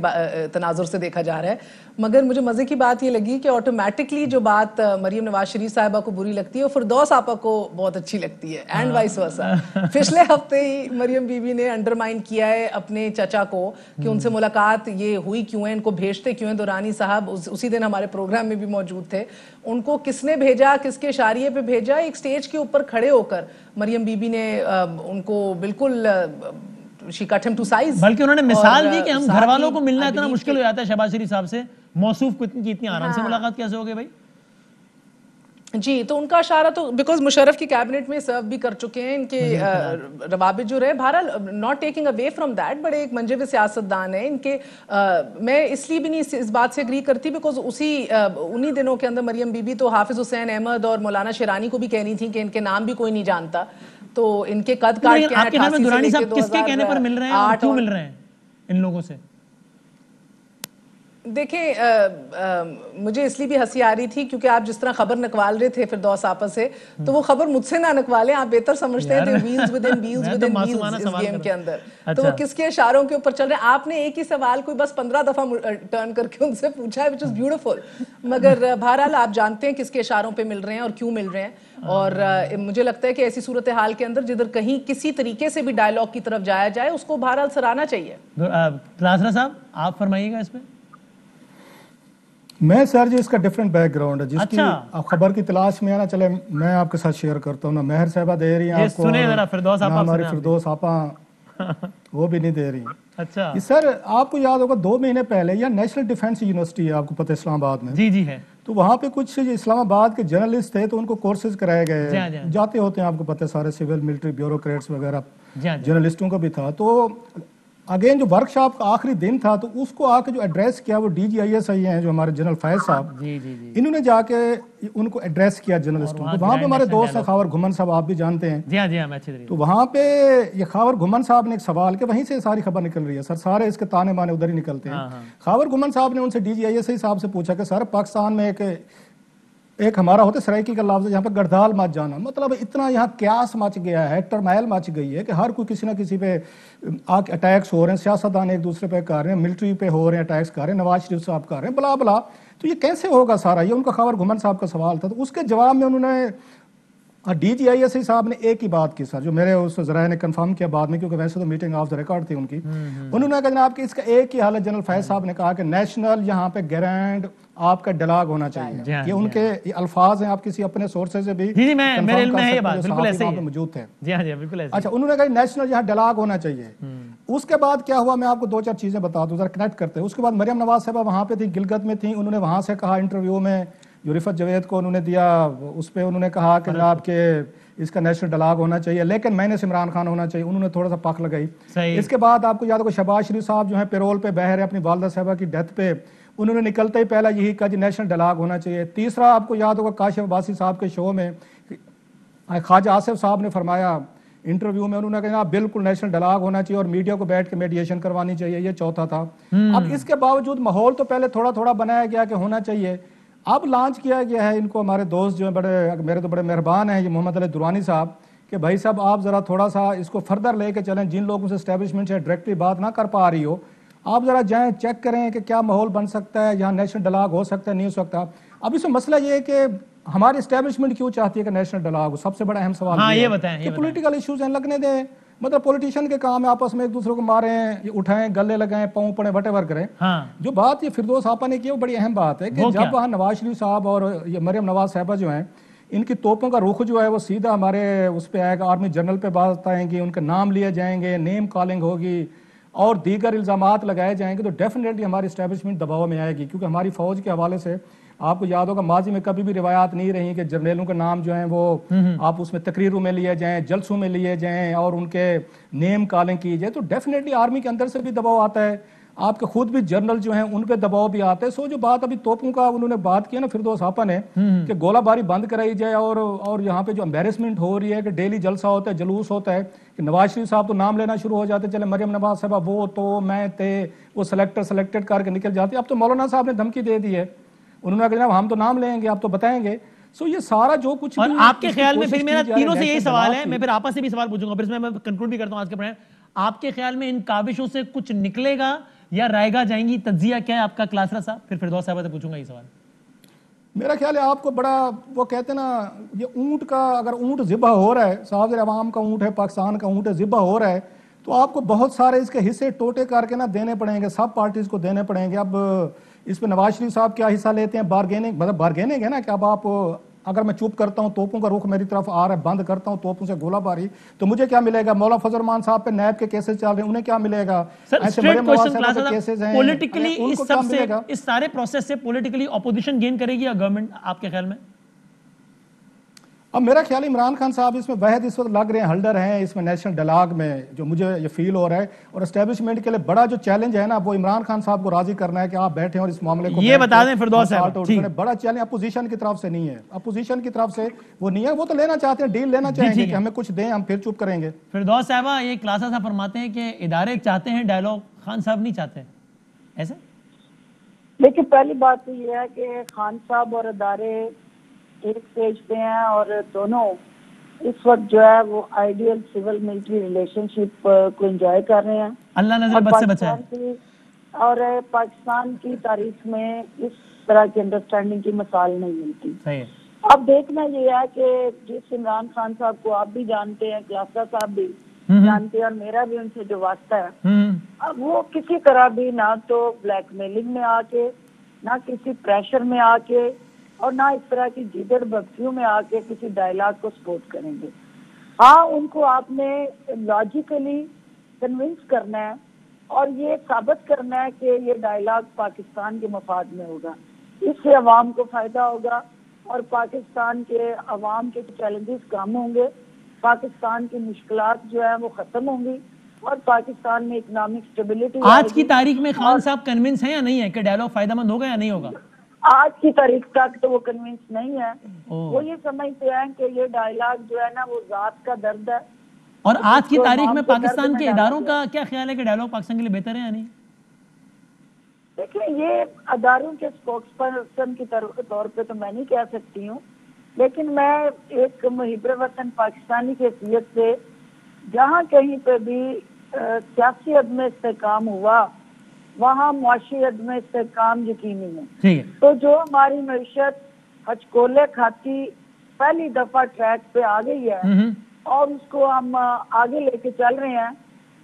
C: तनाजुर से देखा जा रहा है। मगर मुझे मज़े की बात ये लगी कि ऑटोमेटिकली जो बात मरीम नवाज शरीफ साहिबा को बुरी लगती है वो फिरदौस आपा को बहुत अच्छी लगती है, एंड वाइस वर्सा। पिछले हफ्ते ही मरीम बीबी ने अंडरमाइन किया है अपने चचा को कि उनसे मुलाकात ये हुई क्यों है, इनको भेजते क्यों हैं। दुरानी साहब उसी दिन हमारे प्रोग्राम में भी मौजूद थे। उनको किसने भेजा, किसके इशारे पे भेजा, एक स्टेज के ऊपर खड़े होकर मरियम बीबी ने उनको बिल्कुल she cut him to size।
A: बल्कि उन्होंने मिसाल दी कि हम घर वालों को मिलना इतना मुश्किल हो जाता है शहबाज शरीफ साहब से, मौसूफ को इतनी आराम से मुलाकात कैसे हो गई भाई?
C: जी, तो उनका इशारा तो बिकॉज मुशर्रफ की कैबिनेट में सर्व भी कर चुके हैं, इनके रवाबित जो रहे, बहरहाल not taking away from that, बड़े एक मंजे हुए सियासतदान है इनके। मैं इसलिए भी नहीं इस बात से एग्री करती बिकॉज उन्हीं दिनों के अंदर मरियम बीबी तो हाफिज हुसैन अहमद और मौलाना शेरानी को भी कहनी थी कि इनके नाम भी कोई नहीं जानता, तो इनके कद काट के
A: आपके नाम में दुरानी साहब किसके कहने पर मिल रहे हैं और क्यों मिल रहे हैं इन लोगों से?
C: देखें, मुझे इसलिए भी हंसी आ रही थी क्योंकि आप जिस तरह खबर निकवाल रहे थे फिरदौस आपा से, तो वो खबर मुझसे ना निकवालें, आप बेहतर समझते हैं wheels with in wheels with in wheels इस गेम के अंदर। तो वो किसके इशारों के ऊपर चल रहे हैं? आपने एक ही सवाल कोई बस 15 दफा टर्न करके उनसे पूछा है, विच इज ब्यूटीफुल। मगर बहरहाल आप जानते हैं किसके इशारों पे मिल रहे हैं और क्यों मिल रहे हैं। और मुझे लगता है कि ऐसी सूरत हाल के अंदर जिधर कहीं किसी तरीके से भी डायलॉग की तरफ जाया जाए उसको बहरहाल सराहना चाहिए।
A: नाजरा साहब आप फरमाइएगा इस पे।
D: मैं सर जी इसका डिफरेंट बैकग्राउंड है जिसकी आप खबर की तलाश में आना, चले मैं आपके साथ शेयर करता हूँ ना। महर साहबा दे रही हैं आपको, हमारी फिरदौस आपा वो भी नहीं दे रही।
A: अच्छा
D: सर आपको याद होगा 2 महीने पहले यहाँ नेशनल डिफेंस यूनिवर्सिटी है, आपको पता है इस्लामाबाद में।
A: जी जी है।
D: तो वहाँ पे कुछ इस्लामाबाद के जर्नलिस्ट थे, तो उनको कोर्सेज कराए गए, जाते होते हैं आपको पता है सारे सिविल मिलिट्री ब्यूरोक्रेट्स वगैरह, जर्नलिस्टों का भी था। तो अगेन जो वर्कशॉप का आखिरी दिन था तो उसको आके जो एड्रेस किया वो DGISI हैं जो हमारे जनरल फैज साहब, इन्होंने जाके उनको एड्रेस किया जर्नलिस्टों को। वहाँ पे हमारे दोस्त हैं खावर घुमन साहब, आप भी जानते हैं। तो वहाँ पे ये खावर घुमन साहब ने एक सवाल के, वहीं से सारी खबर निकल रही है सर, सारे इसके ताने माने उधर ही निकलते हैं। खावर घुमन साहब ने उनसे DGISI साहब से पूछा कि सर पाकिस्तान में एक हमारा होता है सराइकी का लफ्ज़, यहाँ पे गढ़दाल मच जाना, मतलब इतना यहाँ क्यास मच गया है, टर्माइल मच गई है कि हर कोई किसी ना किसी पे अटैक्स हो रहे हैं, सियासतदान एक दूसरे पे कर रहे हैं, मिलिट्री पे हो रहे हैं अटैक्स कर रहे हैं, नवाज शरीफ साहब कर रहे हैं, बला बला। तो ये कैसे होगा सारा, ये उनका खावर घुमन साहब का सवाल था। तो उसके जवाब में उन्होंने DGISI साहब ने एक ही बात की सर, जो मेरे उस जराए ने कंफर्म किया बाद में, क्योंकि वैसे तो मीटिंग ऑफ द रिकॉर्ड थी उनकी। उन्होंने कहा जनाब कि इसका एक ही हाल है, जनरल फैज साहब ने कहा कि नेशनल यहाँ पे ग्रैंड आपका डायलॉग होना चाहिए। ये उनके ये अल्फाज हैं, आप किसी अपने सोर्सेज से भी मौजूद थे। अच्छा, उन्होंने कहा नेशनल यहाँ डायलॉग होना चाहिए। उसके बाद क्या हुआ मैं आपको 2-4 चीजें बता दूं, जरा कनेक्ट करते हैं। उसके बाद मरियम नवाज साहबा वहाँ पे थी, गिलगित में थी, उन्होंने वहाँ से कहा इंटरव्यू में जो रिफत जवेद को उन्होंने दिया, उस पर उन्होंने कहा कि जनाब के इसका नेशनल डायलॉग होना चाहिए, लेकिन मैंने इमरान खान होना चाहिए, उन्होंने थोड़ा सा पख लगाई। इसके बाद आपको याद होगा शहबाज शरीफ साहब जो है पेरोल पे बह रहे अपनी वालदा साहबा की डेथ पे, उन्होंने निकलते ही पहला यही कहा नेशनल डायलॉग होना चाहिए। तीसरा आपको याद होगा काशिफ अब्बासी साहब के शो में ख्वाजा आसिफ साहब ने फरमाया इंटरव्यू में, उन्होंने कहा बिल्कुल नेशनल डायलॉग होना चाहिए और मीडिया को बैठ के मेडिएशन करवानी चाहिए, ये चौथा था। अब इसके बावजूद माहौल तो पहले थोड़ा थोड़ा बनाया गया कि होना चाहिए, अब लॉन्च किया गया है इनको हमारे दोस्त जो है बड़े मेरे तो बड़े मेहरबान हैं, ये मोहम्मद अली दुरानी साहब, कि भाई साहब आप ज़रा थोड़ा सा इसको फर्दर लेके चलें, जिन लोगों से एस्टेब्लिशमेंट से डायरेक्टली बात ना कर पा रही हो आप ज़रा जाएं चेक करें कि क्या माहौल बन सकता है, यहाँ नेशनल डायलॉग हो सकता है नहीं हो सकता। अब इसमें मसला ये है कि हमारी एस्टेब्लिशमेंट क्यों चाहती है कि नेशनल डायलॉग हो, सबसे बड़ा अहम सवाल
A: ये बताएं कि
D: पॉलिटिकल इश्यूज हैं, लगने दें, मतलब पॉलिटिशियन के काम है आपस में एक दूसरे को मारें, उठाएं, गले लगाएं, पाँव पड़े, वटेवर करें। जो बात ये फिरदौस आपा ने की वो बड़ी अहम बात है कि जब वहाँ नवाज शरीफ साहब और ये मरियम नवाज साहबा जो हैं इनकी तोपों का रुख जो है वो सीधा हमारे उस पर आएगा, आर्मी जनरल पे बात आएंगी, उनके नाम लिए जाएंगे, नेम कॉलिंग होगी और दीगर इल्ज़ामात लगाए जाएंगे, तो डेफिनेटली हमारी एस्टेब्लिशमेंट दबाव में आएगी। क्योंकि हमारी फ़ौज के हवाले से आपको याद होगा माजी में कभी भी रिवायात नहीं रही कि जर्नलों के नाम जो हैं वो आप उसमें तकरीरों में लिए जाएं, जलसों में लिए जाएं और उनके नेम कॉलिंग की जाए, तो डेफिनेटली आर्मी के अंदर से भी दबाव आता है। आपके खुद भी जर्नल जो हैं उन पे दबाव भी आता है। सो जो बात अभी तोपों का उन्होंने बात की है ना फिरदौस आपा ने कि गोलाबारी बंद कराई जाए और यहाँ पे जो एम्बेरसमेंट हो रही है कि डेली जलसा होता है, जुलूस होता है कि नवाज शरीफ साहब तो नाम लेना शुरू हो जाते, चले मरियम नवाज साहब वो तो मैं थे, वो सेलेक्टेड करके निकल जाते। अब तो मौलाना साहब ने धमकी दे दी है, उन्होंने कहा जनाब हम तो नाम लेंगे, आप तो बताएंगे। सो ये सारा जो कुछ
A: और आपके ख्याल में, फिर मेरा तीनों से यही सवाल है, मैं फिर आपस से भी सवाल पूछूंगा, फिर इसमें मैं कंक्लूड भी करता हूं आज के प्रोग्राम। आपके ख्याल में इन काविशों से कुछ निकलेगा या रायगा जाएंगी? तज्जिया क्या है आपका क्लासरा साहब? फिर फिरदौस साहब से पूछूंगा ये सवाल।
D: मेरा ख्याल है आपको बड़ा वो कहते हैं ना, ये ऊंट का अगर ऊंट ज़िबा हो रहा है, साहब अवाम का ऊंट है, पाकिस्तान का ऊंट है, ज़िबा हो रहा है, तो आपको बहुत सारे इसके हिस्से टोटे करके ना देने पड़ेंगे, सब पार्टीज को देने पड़ेंगे। अब इस पे नवाज शरीफ साहब क्या हिस्सा लेते हैं? बार्गेनिंग, मतलब बार्गेनिंग है ना कि अब आप अगर मैं चुप करता हूं, तोपों का रुख मेरी तरफ आ रहा है, बंद करता हूं तोपों से गोलाबारी, तो मुझे क्या मिलेगा? मौला फजल रहमान साहब पे नैब के केसेस चल रहे हैं, उन्हें क्या मिलेगा? ऐसे मरियम नवाज साहब के केसेस हैं,
A: पॉलिटिकली
D: उनको क्या मिलेगा?
A: इस सारे प्रोसेस से पॉलिटिकली ऑपोजिशन गेन करेगी या गवर्नमेंट, आपके ख्याल में?
D: अब मेरा ख्याल इमरान खान साहब इसमें वहद इस वक्त लग रहे हैं, हल्डर हैं इसमें नेशनल डायलॉग में, जो मुझे ये फील हो रहा है। और एस्टेब्लिशमेंट के लिए बड़ा जो चैलेंज है ना, वो इमरान खान साहब को राजी करना है कि आप बैठे और इस मामले को
A: ये बता दें फिरदौस साहब,
D: बड़ा चैलेंज अपोजिशन की तरफ से नहीं है, अपोजिशन की तरफ से वो नहीं है, वो तो लेना चाहते हैं, डील लेना चाहेंगे कि हमें कुछ दें, हम फिर चुप करेंगे।
A: फिरदौस साहबा, ये क्लासा साहब फरमाते हैं कि इदारे चाहते हैं डायलॉग, खान साहब नहीं चाहते, ऐसे?
F: देखिए, पहली बात तो ये है कि खान साहब और इदारे एक स्टेज पे हैं और दोनों इस वक्त जो है वो आइडियल सिविल मिलिट्री रिलेशनशिप को एंजॉय कर रहे हैं।
A: अल्लाह नजर बद से बचाए।
F: और पाकिस्तान की तारीख में इस तरह की अंडरस्टैंडिंग की मिसाल नहीं मिलती।
A: सही है।
F: अब देखना ये है कि जिस इमरान खान साहब को आप भी जानते हैं, क्लासा साहब भी जानते हैं और मेरा भी उनसे जो वास्ता है, अब वो किसी तरह भी ना तो ब्लैकमेलिंग में आके, ना किसी प्रेशर में आके और ना इस तरह की जिगर बख्तियों में आके किसी डायलॉग को सपोर्ट करेंगे। हाँ, उनको आपने लॉजिकली कन्विंस करना है और ये साबित करना है कि ये डायलॉग पाकिस्तान के मफाद में होगा, इससे अवाम को फायदा होगा और पाकिस्तान के अवाम के चैलेंजेस कम होंगे, पाकिस्तान की मुश्किलात जो है वो खत्म होंगी और पाकिस्तान में इकोनॉमिक स्टेबिलिटी।
A: आज की तारीख में खान साहब कन्विंस है या नहीं है कि डायलॉग फायदेमंद होगा या नहीं होगा?
F: आज की तारीख तक तो वो कन्विंस नहीं है। वो ये समझते हैं कि ये डायलॉग जो है ना वो जात का दर्द है।
A: और आज की तारीख में पाकिस्तान के इदारों का क्या ख्याल है कि डायलॉग पाकिस्तान के लिए बेहतर है या नहीं?
F: देखिए, ये अदारों के स्पोक्स पर्सन की तौर पे तो मैं नहीं कह सकती हूँ, लेकिन मैं एक मुहिब्बे वतन पाकिस्तानी की हैसियत से जहाँ कहीं पे भी सियासी अदम इस्तेहकाम हुआ वहाँ मुआशी अदम इस्तेहकाम यकीनी है। तो जो हमारी मईशत हचकोले खाती पहली दफा ट्रैक पे आ गई है और उसको हम आगे लेके चल रहे हैं,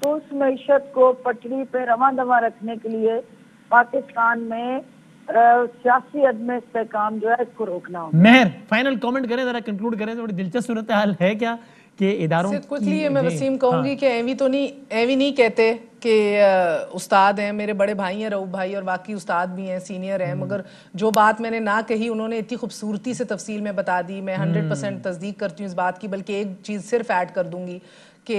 F: तो उस मईशत को पटरी पे रवा दवा रखने के लिए पाकिस्तान में सियासी अदम इस्तेहकाम जो है इसको रोकना होगा।
A: मेहर, फाइनल कमेंट करें, जरा कंक्लूड करें, थोड़ी दिलचस्प सूरत हाल है क्या कि इदारों
C: की? मैं वसीम कहूंगी कि एवी नहीं कहते कि उस्ताद हैं, मेरे बड़े भाई हैं रऊफ भाई और बाकी उस्ताद भी हैं, सीनियर हैं, मगर जो बात मैंने ना कही उन्होंने इतनी खूबसूरती से तफसील में बता दी। मैं 100% तस्दीक करती हूँ इस बात की, बल्कि एक चीज़ सिर्फ ऐड कर दूंगी कि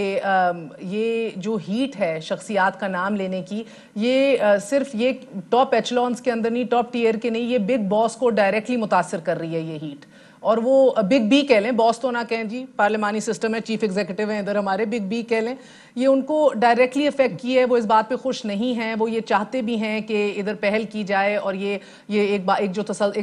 C: ये जो हीट है शख्सियात का नाम लेने की, ये सिर्फ ये टॉप एचलॉन्स के अंदर नहीं, टॉप टीयर के नहीं, ये बिग बॉस को डायरेक्टली मुतासर कर रही है ये हीट। और वो बिग बी कह लें, बॉस तो ना कहें जी, पार्लिमानी सिस्टम है, चीफ एग्जीक्यूटिव है इधर हमारे, बिग बी कह लें, ये उनको डायरेक्टली इफेक्ट की है। वो इस बात पे खुश नहीं हैं, वो ये चाहते भी हैं कि इधर पहल की जाए और ये एक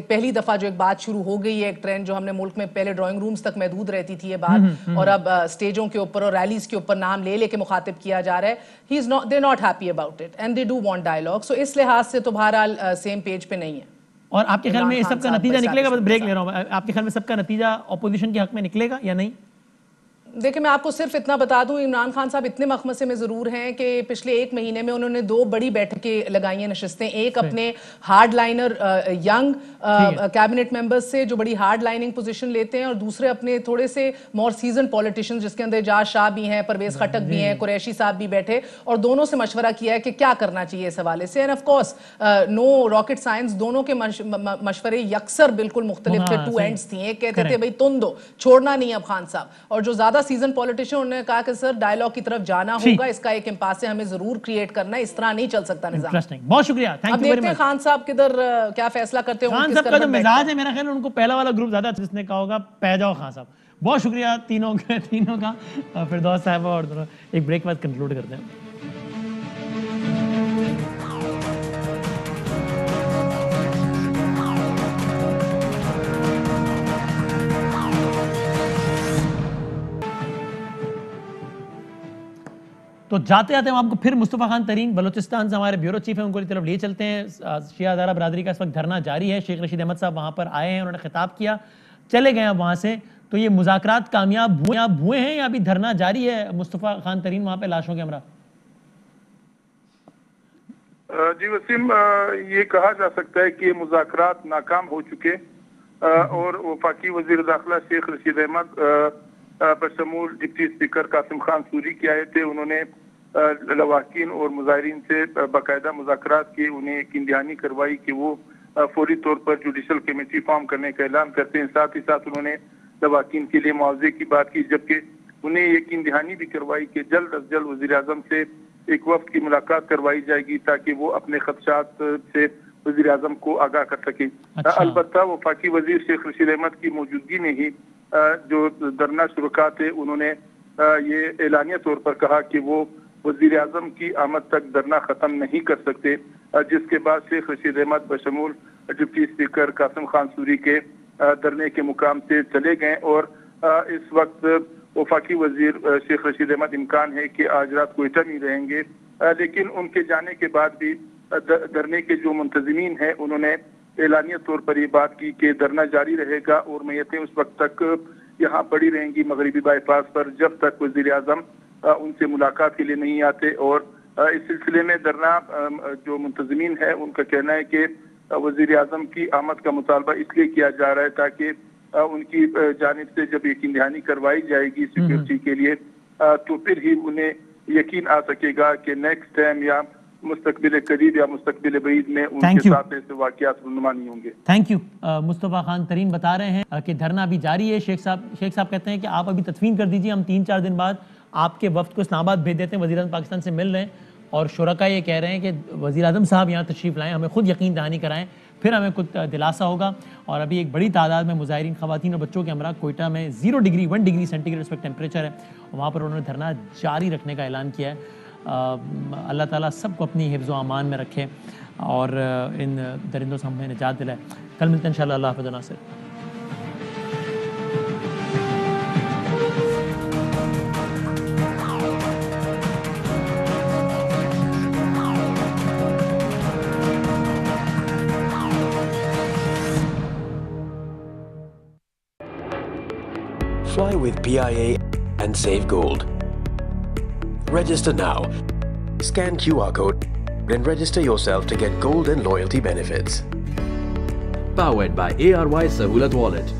C: पहली दफा जो एक बात शुरू हो गई है, एक ट्रेंड जो हमने मुल्क में पहले ड्राइंग रूम्स तक महदूद रहती थी ये बात, और अब स्टेजों के ऊपर और रैलीज के ऊपर नाम ले लेके मुखातिब किया जा रहा है। They not happy about it and they do want dialogue. So इस लिहाज से तो बहरहाल सेम पेज पे नहीं है।
A: और आपके ख्याल में इस सब का नतीजा निकलेगा? बस ब्रेक ले रहा हूँ, आपके ख्याल में सबका नतीजा ऑपोजिशन के हक में निकलेगा या नहीं?
C: देखिए, मैं आपको सिर्फ इतना बता दूं, इमरान खान साहब इतने मखमसे में ज़रूर हैं कि पिछले एक महीने में उन्होंने 2 बड़ी बैठकें लगाई हैं, नशिस्तें। एक अपने hard liner young cabinet members से जो बड़ी हार्ड लाइनिंग पोजीशन लेते हैं, और दूसरे अपने थोड़े से मोर सीजन पॉलिटिशियंस जिसके अंदर एजाज शाह भी हैं, परवेज खटक भी हैं, कुरैशी साहब भी बैठे, और दोनों से मशवरा किया है कि क्या करना चाहिए इस हवाले से। And of course no rocket science, दोनों के मशवरे यकसर बिल्कुल मुख्तलिफ थे, 2 एंड्स थी। एक कहते थे भाई तुम दो, छोड़ना नहीं अब खान साहब, और जो ज्यादा सीजन पॉलिटिशियन, उन्होंने कहा कि सर डायलॉग की तरफ जाना होगा, इसका एक इम्पास से हमें जरूर क्रिएट करना है, इस तरह नहीं चल सकता निजाम।
A: बहुत शुक्रिया, thank you very much.
C: Khan साहब किधर क्या फैसला करते हैं?
A: खान साहब का जो मिजाज है मेरा ख्याल उनको पहला वाला ग्रुप ज्यादा जिसने कहा होगा पै जाओ खान साहब। बहुत शुक्रिया तीनों का। फिरदौस साहब और दोनों एक ब्रेक बाद कंक्लूड करते हैं। तो जाते जाते हम आपको फिर मुस्तफ़ा खान तरीन बलूचिस्तान से हमारे ब्यूरो चीफ हैं उनकी तरफ लिए चलते हैं। शिया हज़ारा बरादरी का इस वक्त धरना जारी है। शेख रशीद अहमद साहब वहाँ पर आए हैं, उन्होंने खिताब किया, चले गए हैं वहाँ से। तो ये मुज़ाकरात कामयाब हुए हैं या अभी धरना जारी है? मुस्तफ़ा खान तरीन वहाँ पे लाशों के हमरा।
B: जी वसीम, ये कहा जा सकता है कि मुज़ाकरात नाकाम हो चुके और वफाकी वज़ीर दाखिला शेख रशीद अहमद बशमूल डिप्टी स्पीकर कासिम खान सूरी के आए थे। उन्होंने लवाकिन और मुजाहिरीन से बाकायदा मुज़ाकरात किए, उन्हें यकीन दहानी करवाई कि वो फौरी तौर पर जुडिशल कमेटी फॉर्म करने का ऐलान करते हैं। साथ ही साथ उन्होंने लवाकिन के लिए मुआवजे की बात की, जबकि उन्हें यकीन दहानी भी करवाई कि जल्द अज जल्द वज़ीर आज़म से एक वक्त की मुलाकात करवाई जाएगी ताकि वो अपने खदशात से वज़ीर आज़म को आगाह कर सके। अलबत्ता वफाकी वज़ीर शेख रशीद अहमद की मौजूदगी में ही जो धरना शुरुका थे उन्होंने ये एलानिया तौर पर कहा कि वो वज़ीर आज़म की आमद तक धरना ख़त्म नहीं कर सकते, जिसके बाद शेख रशीद अहमद बशमूल डिप्टी स्पीकर कासिम खान सूरी के धरने के मुकाम से चले गए। और इस वक्त वफाकी वज़ीर शेख रशीद अहमद इम्कान है कि आज रात कोयटा में रहेंगे, लेकिन उनके जाने के बाद भी धरने के जो मुंतज़मीन हैं उन्होंने एलानिया तौर पर ये बात की कि धरना जारी रहेगा और मैयतें उस वक्त तक यहाँ पड़ी रहेंगी मगरिबी बाईपास पर जब तक वज़ीर आज़म उनसे मुलाकात के लिए नहीं आते। और इस सिलसिले में धरना जो मुंतज़मीन है उनका कहना है कि वज़ीर आज़म की आमद का मुतालबा इसलिए किया जा रहा है ताकि उनकी जानिब से जब यकीन दहानी करवाई जाएगी सिक्योरिटी के लिए तो फिर ही उन्हें यकीन आ सकेगा कि नेक्स्ट टाइम या मुस्तकबिल करीब या मुस्तकबिल बईद में उनके साथ ऐसे वाक़यात रुनुमा नहीं होंगे।
A: Thank you. मुस्तफ़ा खान तरीन बता रहे हैं कि धरना अभी जारी है। शेख साहब कहते हैं कि आप अभी तदफीन कर दीजिए, हम 3-4 दिन बाद आपके वफ्द को इस्लामाबाद भेज देते हैं। वज़ीर आज़म पाकिस्तान से मिल रहे हैं और शुरका ये कह रहे हैं कि वज़ीर आज़म साहब यहाँ तशरीफ़ लाएँ, हमें खुद यकीन दहानी कराएँ, फिर हमें कुछ दिलासा होगा। और अभी एक बड़ी तादाद में मुजाहिरीन ख़वातीन और बच्चों के हमरा कोयटा में 1 डिग्री सेंटीग्रेड इस वक्त टेम्परेचर है, वहाँ पर उन्होंने धरना जारी रखने का ऐलान किया है। अल्लाह ताला सबको अपनी हिफ्ज़ व अमान में रखे और इन दरिंदों से हमें निजात दिलाए। कल मिलते हैं इंशाअल्लाह। अल्लाह हाफ़िज़ Nasir.
G: Fly with PIA and save gold. Register now. Scan QR code and register yourself to get gold and loyalty benefits.
H: Powered by ARY Sahulat Wallet.